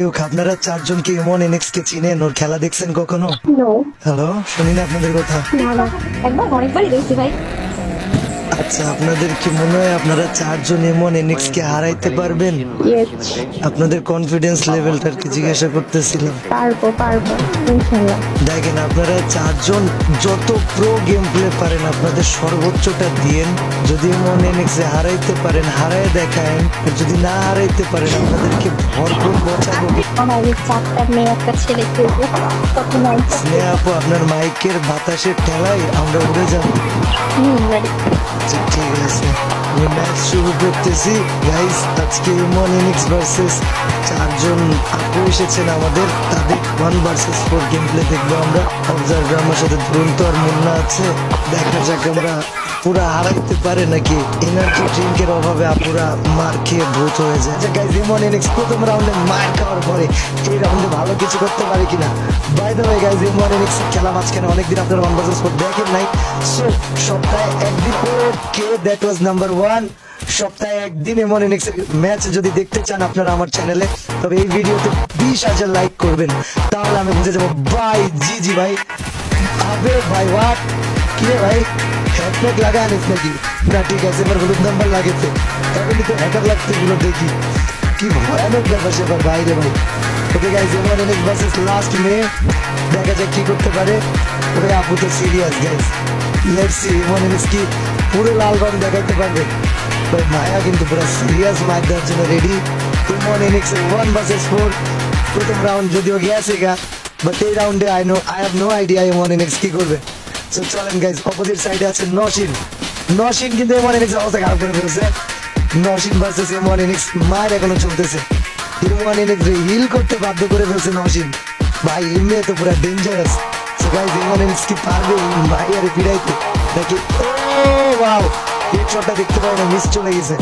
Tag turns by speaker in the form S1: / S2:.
S1: আপনারা চারজন কি এমন এনএক্স কে চিনেন? ওর খেলা দেখছেন কখনো?
S2: নো।
S1: হ্যালো, শুনি না আপনাদের কথা।
S2: না না, একবার অনেকবারই দেখছি ভাই।
S1: আচ্ছা, আপনাদের কি মনে হয় আপনারা চারজন এমন এনএক্স কে হারাইতে পারবেন?
S2: ইয়েস,
S1: আপনাদের কনফিডেন্স লেভেলটার কি জিজ্ঞাসা করতেছিলাম।
S2: পারবো ইনশাল্লাহ।
S1: দেখেন, আপনারা চারজন যত প্রো গেম প্লে পারেন আপনাদের সর্বোচ্চটা দিয়েন। যদি এমন এনএক্স এ হারাইতে পারেন হারায় দেখায়েন, আর যদি না হারাইতে পারেন আপনাদেরকে ভরপুর বোঝাবো।
S2: আমি 4টা মেয়ে একটা ছেলে খেলবো, কত নাই।
S1: স্নেহা আপু, আপনার মাইকের বাতাসের ঠেলায় আমরা উড়ে যাবো।
S2: ready।
S1: আচ্ছা, ঠিক আছে, আমি ম্যাচ শুরু করতেছি গাইস। আজকে এমন ইনিংস ভার্সেস চারজন আপু এসেছেন আমাদের, তাদের 1 vs 4 গেম প্লে দেখবো আমরা। অবজার্ভার আমার সাথে দুরন্ত আর মুন্না আছে। দেখা যাক আমরা পুরা হারাইতে পারে নাকি। এনার্জি ড্রিঙ্কের অভাবে আপুরা মার খেয়ে ভূত হয়ে যায়। আচ্ছা গাইস, এমন ইনিংস প্রথম রাউন্ডে মার খাওয়ার পরে এই রাউন্ডে ভালো কিছু করতে পারে কিনা। বাই দ্য ওয়ে গাইস, এমন ইনিংস খেলা মাঝখানে অনেকদিন আপনারা 1 vs 4 দেখেন নাই। সো সপ্তাহে একদিন ওকে, দ্যাট ওয়াজ নাম্বার 1। সপ্তাহে একদিন এমন ইনিংস ম্যাচ যদি দেখতে চান আপনারা আমার চ্যানেলে, তবে এই ভিডিওতে 20,000 লাইক করবেন, তাহলে আমি বুঝে যাবো। বাই জি ভাই। আবে ভাই, হোয়াট কি রে ভাই, হ্যাকপ্যাক লাগা আনিস নাকি? না ঠিক আছে, এবার হলুদ নাম্বার লাগেছে। এখনই তো হ্যাকার লাগতে গুলো দেখি, কি ভয়ানক ব্যাপার সেবার বাইরে ভাই। ওকে গাইস, এমন ইনিংস ভার্সেস লাস্ট মে, দেখা যাক কি করতে পারে। ওরে আপু তো সিরিয়াস গাইস, লেটস সি এমন ইনিংস কি পুরো লাল রং দেখাইতে পারবে। ভাই মায়া কিন্তু পুরো সিরিয়াস ম্যাচ দেওয়ার জন্য রেডি। এমন ইনিংস 1 vs 4 প্রথম রাউন্ড যদিও গেছে গা, বাট এই রাউন্ডে আই হ্যাভ নো আইডিয়া এমন ইনিংস কি করবে। সো চলেন গাইস, অপোজিট সাইডে আছে নসিন কিন্তু এমন ইনিংস অবস্থা খারাপ করে ফেলেছে। নসিন ভার্সেস এমন ইনিংস মার এখনো চলতেছে। এমন ইনিংস হিল করতে বাধ্য করে ফেলছে নসিন ভাই, এমনি তো পুরো ডেঞ্জারাস। সো গাইস, এমন ইনিংস কি পারবে ভাই আরে ফিরাইতে নাকি? ও ওয়াও, এই শটটা দেখতে পাই না, মিস চলে গেছে।